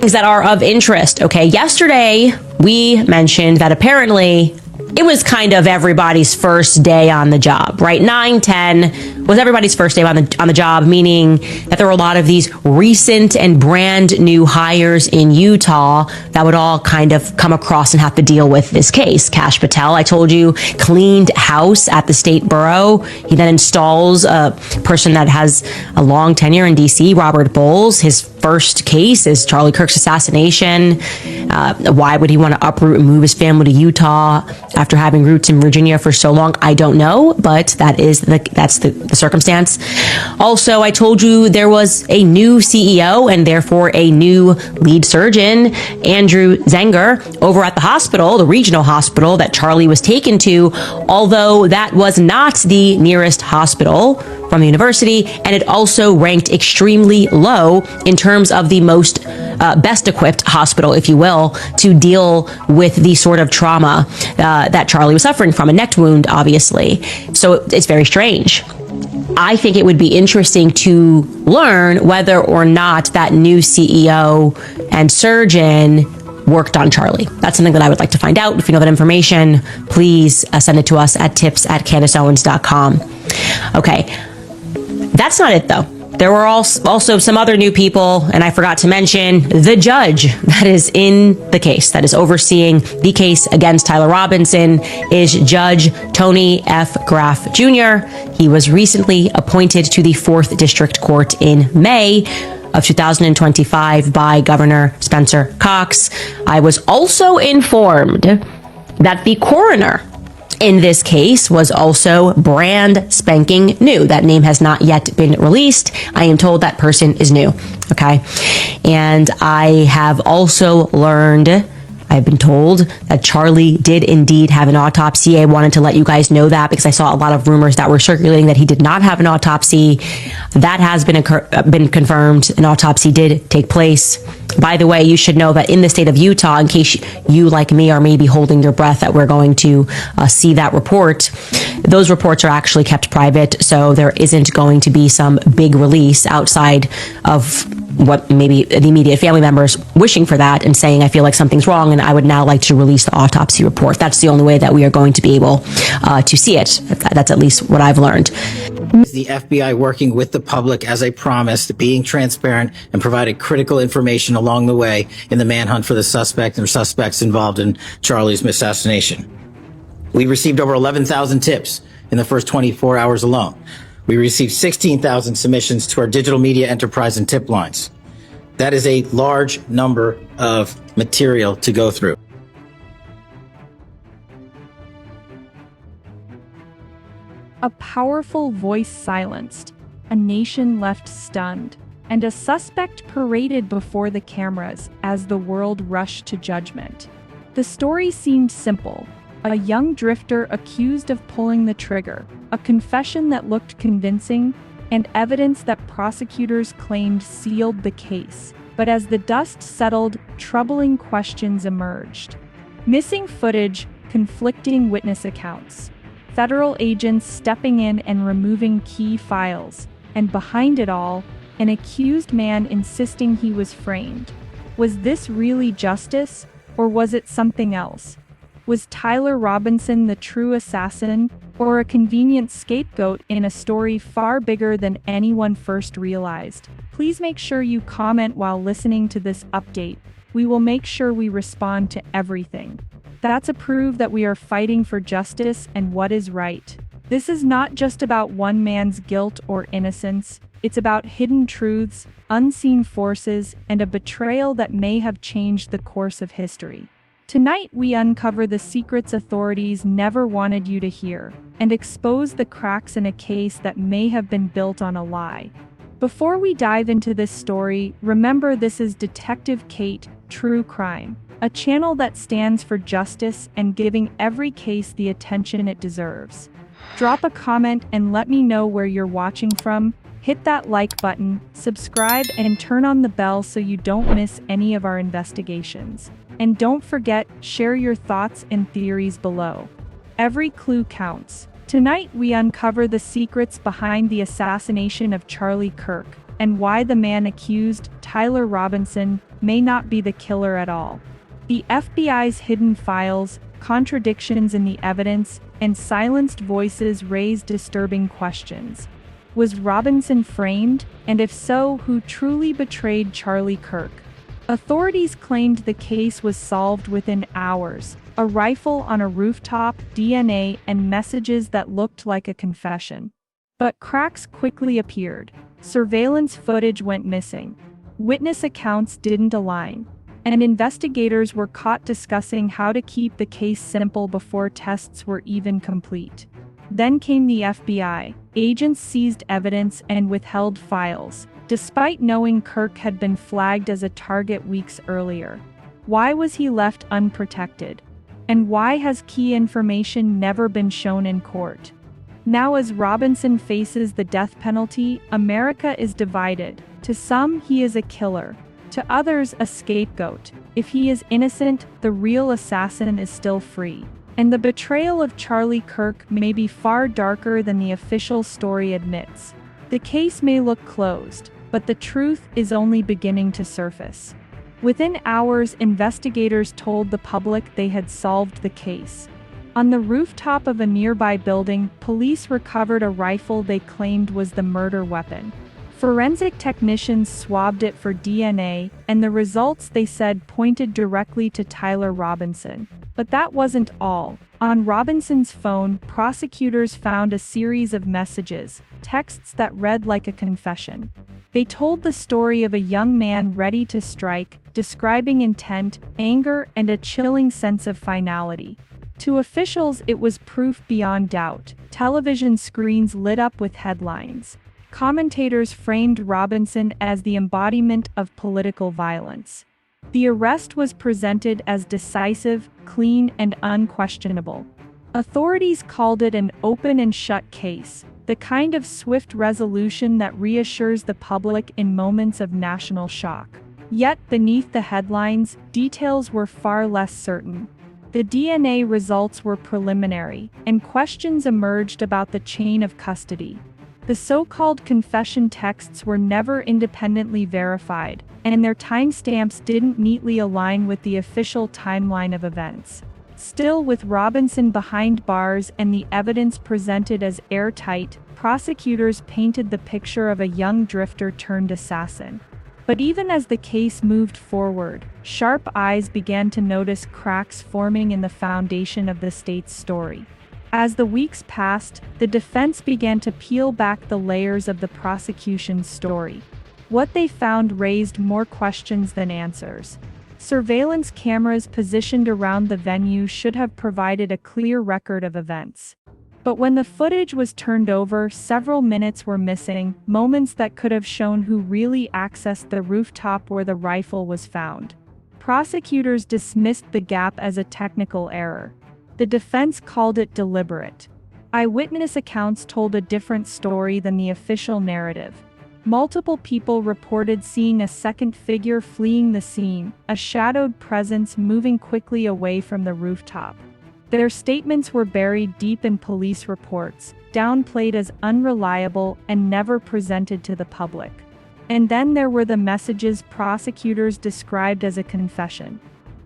things that are of interest. Okay, yesterday we mentioned that apparently it was kind of everybody's first day on the job, right? 9/10 was everybody's first day on the job, meaning that there were a lot of these recent and brand new hires in Utah that would all kind of come across and have to deal with this case. Kash Patel, I told you, cleaned house at the state borough. He then installs a person that has a long tenure in DC, Robert Bowles. His first case is Charlie Kirk's assassination. Why would he want to uproot and move his family to Utah after having roots in Virginia for so long? I don't know, but that's the circumstance. Also, I told you there was a new CEO and therefore a new lead surgeon, Andrew Zenger, over at the hospital, the regional hospital that Charlie was taken to, although that was not the nearest hospital from the university, and it also ranked extremely low in terms of the most best equipped hospital, if you will, to deal with the sort of trauma that Charlie was suffering from, a neck wound, obviously. So it's very strange. I think it would be interesting to learn whether or not that new CEO and surgeon worked on Charlie. That's something that I would like to find out. If you know that information, please send it to us at tips@CandaceOwens.com. Okay, that's not it though. There were also some other new people, and I forgot to mention the judge that is in the case, that is overseeing the case against Tyler Robinson, is Judge Tony F. Graff Jr. He was recently appointed to the 4th District Court in May of 2025 by Governor Spencer Cox. I was also informed that the coroner in this case was also brand spanking new. That name has not yet been released. I am told that person is new. Okay. And I have also learned, I've been told that Charlie did indeed have an autopsy. I wanted to let you guys know that because I saw a lot of rumors that were circulating that he did not have an autopsy. That has been confirmed. An autopsy did take place. By the way, you should know that in the state of Utah, in case you, like me, are maybe holding your breath that we're going to see that report, those reports are actually kept private. So there isn't going to be some big release outside of what maybe the immediate family members wishing for that and saying, I feel like something's wrong and I would now like to release the autopsy report. That's the only way that we are going to be able to see it. That's at least what I've learned. The FBI working with the public as I promised, being transparent and provided critical information along the way in the manhunt for the suspect and suspects involved in Charlie's assassination. We received over 11,000 tips in the first 24 hours alone. We received 16,000 submissions to our digital media enterprise and tip lines. That is a large number of material to go through. A powerful voice silenced, a nation left stunned, and a suspect paraded before the cameras as the world rushed to judgment. The story seemed simple: a young drifter accused of pulling the trigger, a confession that looked convincing, and evidence that prosecutors claimed sealed the case. But as the dust settled, troubling questions emerged. Missing footage, conflicting witness accounts, federal agents stepping in and removing key files, and behind it all, an accused man insisting he was framed. Was this really justice, or was it something else? Was Tyler Robinson the true assassin, or a convenient scapegoat in a story far bigger than anyone first realized? Please make sure you comment while listening to this update. We will make sure we respond to everything. That's a proof that we are fighting for justice and what is right. This is not just about one man's guilt or innocence. It's about hidden truths, unseen forces, and a betrayal that may have changed the course of history. Tonight, we uncover the secrets authorities never wanted you to hear, and expose the cracks in a case that may have been built on a lie. Before we dive into this story, remember this is Detective Kate, True Crime, a channel that stands for justice and giving every case the attention it deserves. Drop a comment and let me know where you're watching from. Hit that like button, subscribe, and turn on the bell so you don't miss any of our investigations. And don't forget, share your thoughts and theories below. Every clue counts. Tonight we uncover the secrets behind the assassination of Charlie Kirk, and why the man accused, Tyler Robinson, may not be the killer at all. The FBI's hidden files, contradictions in the evidence, and silenced voices raised disturbing questions. Was Robinson framed? And if so, who truly betrayed Charlie Kirk? Authorities claimed the case was solved within hours. A rifle on a rooftop, DNA, and messages that looked like a confession. But cracks quickly appeared. Surveillance footage went missing. Witness accounts didn't align. And investigators were caught discussing how to keep the case simple before tests were even complete. Then came the FBI. Agents seized evidence and withheld files, despite knowing Kirk had been flagged as a target weeks earlier. Why was he left unprotected? And why has key information never been shown in court? Now, as Robinson faces the death penalty, America is divided. To some, he is a killer. To others, a scapegoat. If he is innocent, the real assassin is still free. And the betrayal of Charlie Kirk may be far darker than the official story admits. The case may look closed, but the truth is only beginning to surface. Within hours, investigators told the public they had solved the case. On the rooftop of a nearby building, police recovered a rifle they claimed was the murder weapon. Forensic technicians swabbed it for DNA, and the results, they said, pointed directly to Tyler Robinson. But that wasn't all. On Robinson's phone, prosecutors found a series of messages, texts that read like a confession. They told the story of a young man ready to strike, describing intent, anger, and a chilling sense of finality. To officials, it was proof beyond doubt. Television screens lit up with headlines. Commentators framed Robinson as the embodiment of political violence. The arrest was presented as decisive, clean, and unquestionable. Authorities called it an open and shut case, the kind of swift resolution that reassures the public in moments of national shock. Yet, beneath the headlines, details were far less certain. The DNA results were preliminary, and questions emerged about the chain of custody. The so-called confession texts were never independently verified, and their timestamps didn't neatly align with the official timeline of events. Still, with Robinson behind bars and the evidence presented as airtight, prosecutors painted the picture of a young drifter turned assassin. But even as the case moved forward, sharp eyes began to notice cracks forming in the foundation of the state's story. As the weeks passed, the defense began to peel back the layers of the prosecution's story. What they found raised more questions than answers. Surveillance cameras positioned around the venue should have provided a clear record of events. But when the footage was turned over, several minutes were missing, moments that could have shown who really accessed the rooftop where the rifle was found. Prosecutors dismissed the gap as a technical error. The defense called it deliberate. Eyewitness accounts told a different story than the official narrative. Multiple people reported seeing a second figure fleeing the scene, a shadowed presence moving quickly away from the rooftop. Their statements were buried deep in police reports, downplayed as unreliable and never presented to the public. And then there were the messages prosecutors described as a confession.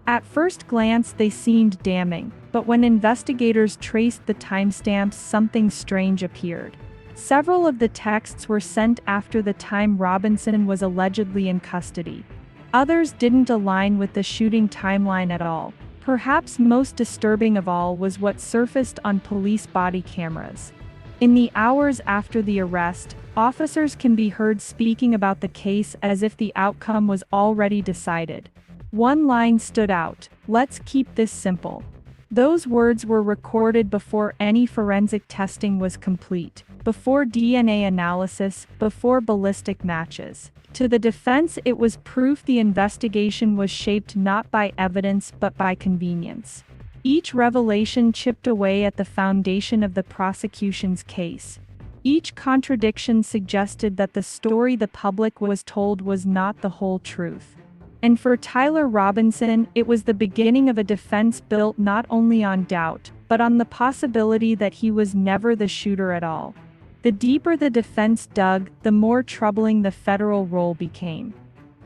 At first glance, they seemed damning, but when investigators traced the timestamps, something strange appeared. Several of the texts were sent after the time Robinson was allegedly in custody. Others didn't align with the shooting timeline at all. Perhaps most disturbing of all was what surfaced on police body cameras. In the hours after the arrest, officers can be heard speaking about the case as if the outcome was already decided. One line stood out: "Let's keep this simple." Those words were recorded before any forensic testing was complete, before DNA analysis, before ballistic matches. To the defense, it was proof the investigation was shaped not by evidence but by convenience. Each revelation chipped away at the foundation of the prosecution's case. Each contradiction suggested that the story the public was told was not the whole truth. And for Tyler Robinson, it was the beginning of a defense built not only on doubt, but on the possibility that he was never the shooter at all. The deeper the defense dug, the more troubling the federal role became.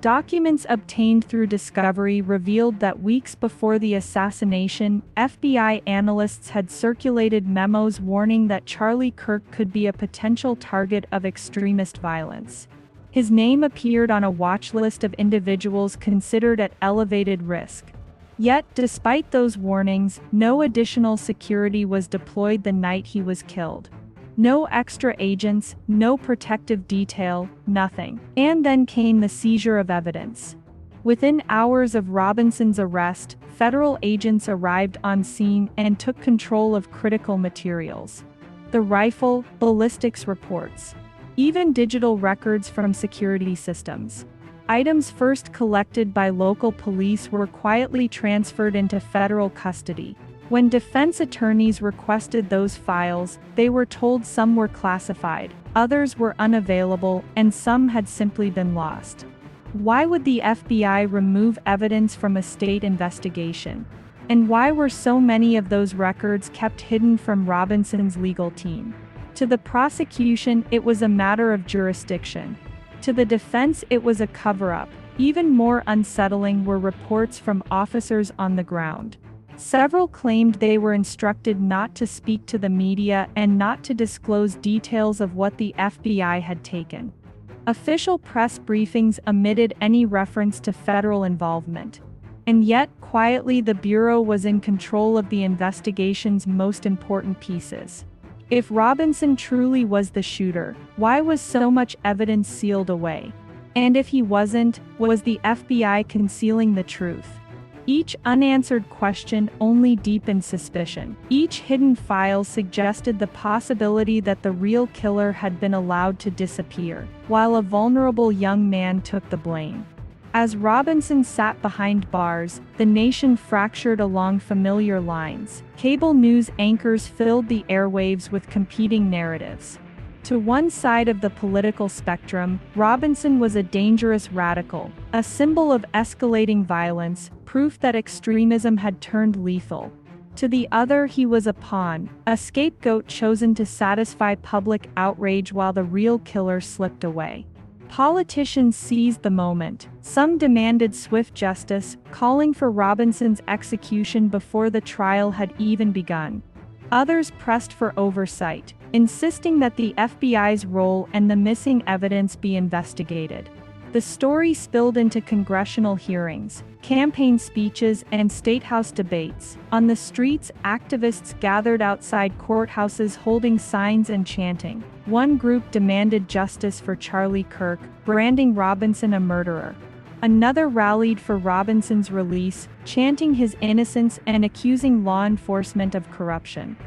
Documents obtained through discovery revealed that weeks before the assassination, FBI analysts had circulated memos warning that Charlie Kirk could be a potential target of extremist violence. His name appeared on a watch list of individuals considered at elevated risk. Yet, despite those warnings, no additional security was deployed the night he was killed. No extra agents, no protective detail, nothing. And then came the seizure of evidence. Within hours of Robinson's arrest, federal agents arrived on scene and took control of critical materials. The rifle, ballistics reports, even digital records from security systems. Items first collected by local police were quietly transferred into federal custody. When defense attorneys requested those files, they were told some were classified, others were unavailable, and some had simply been lost. Why would the FBI remove evidence from a state investigation? And why were so many of those records kept hidden from Robinson's legal team? To the prosecution, it was a matter of jurisdiction. To the defense, it was a cover-up. Even more unsettling were reports from officers on the ground. Several claimed they were instructed not to speak to the media and not to disclose details of what the FBI had taken. Official press briefings omitted any reference to federal involvement. And yet, quietly, the Bureau was in control of the investigation's most important pieces. If Robinson truly was the shooter, why was so much evidence sealed away? And if he wasn't, was the FBI concealing the truth? Each unanswered question only deepened suspicion. Each hidden file suggested the possibility that the real killer had been allowed to disappear, while a vulnerable young man took the blame. As Robinson sat behind bars, the nation fractured along familiar lines. Cable news anchors filled the airwaves with competing narratives. To one side of the political spectrum, Robinson was a dangerous radical, a symbol of escalating violence, proof that extremism had turned lethal. To the other, he was a pawn, a scapegoat chosen to satisfy public outrage while the real killer slipped away. Politicians seized the moment. Some demanded swift justice, calling for Robinson's execution before the trial had even begun. Others pressed for oversight, insisting that the FBI's role and the missing evidence be investigated. The story spilled into congressional hearings, campaign speeches, and statehouse debates. On the streets, activists gathered outside courthouses holding signs and chanting. One group demanded justice for Charlie Kirk, branding Robinson a murderer. Another rallied for Robinson's release, chanting his innocence and accusing law enforcement of corruption.